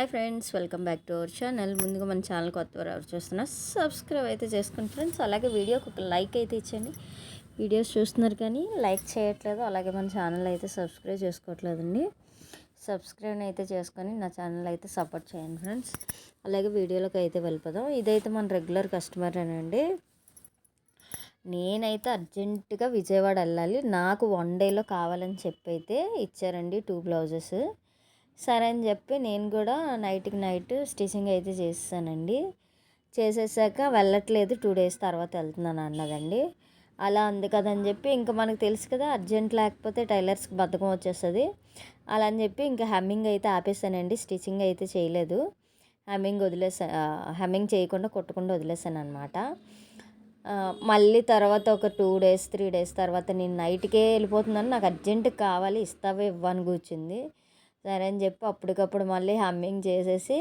Hi friends, welcome back to our channel. ముందుగా మన channel కొత్తవారు ఎవరు చూస్తున్నా సబ్స్క్రైబ్ అయితే చేసుకోండి ఫ్రెండ్స్. అలాగే వీడియోకి ఒక లైక్ అయితే ఇచ్చండి. వీడియోస్ చూస్తున్నారు కానీ లైక్ చేయట్లేదు, అలాగే మన ఛానల్ అయితే సబ్స్క్రైబ్ చేసుకోవట్లేదండి. సబ్స్క్రైబ్ అయితే చేసుకొని నా ఛానల్ అయితే సపోర్ట్ చేయండి ఫ్రెండ్స్. అలాగే వీడియోలోకి అయితే వెళ్ళిపోదాం. ఇదైతే మన రెగ్యులర్ కస్టమరేనండి. నేనైతే అర్జెంటుగా విజయవాడ వెళ్ళాలి, నాకు 1 డేలో కావాలని చెప్పి అయితే ఇచ్చారండి 2 బ్లౌజెస్. సరే అని చెప్పి నేను కూడా నైట్కి నైట్ స్టిచ్చింగ్ అయితే చేసేసానండి. చేసేసాక వెళ్ళట్లేదు, 2 డేస్ తర్వాత వెళ్తున్నాను అన్నదండి. అలా అంది కదని చెప్పి ఇంకా మనకు తెలుసు కదా, అర్జెంట్ లేకపోతే టైలర్స్కి బద్ధకం వచ్చేస్తుంది. అలా అని చెప్పి ఇంకా హెమ్మింగ్ అయితే ఆపేసానండి, స్టిచ్చింగ్ అయితే చేయలేదు. హెమ్మింగ్ చేయకుండా కుట్టకుండా వదిలేసాను అనమాట. మళ్ళీ తర్వాత ఒక 2 డేస్ 3 డేస్ తర్వాత నేను నైట్కే వెళ్ళిపోతున్నాను, నాకు అర్జెంటుగా కావాలి, ఇస్తావా ఇవ్వని కూర్చుంది. సరే అని చెప్పి అప్పటికప్పుడు మళ్ళీ హమ్మింగ్ చేసేసి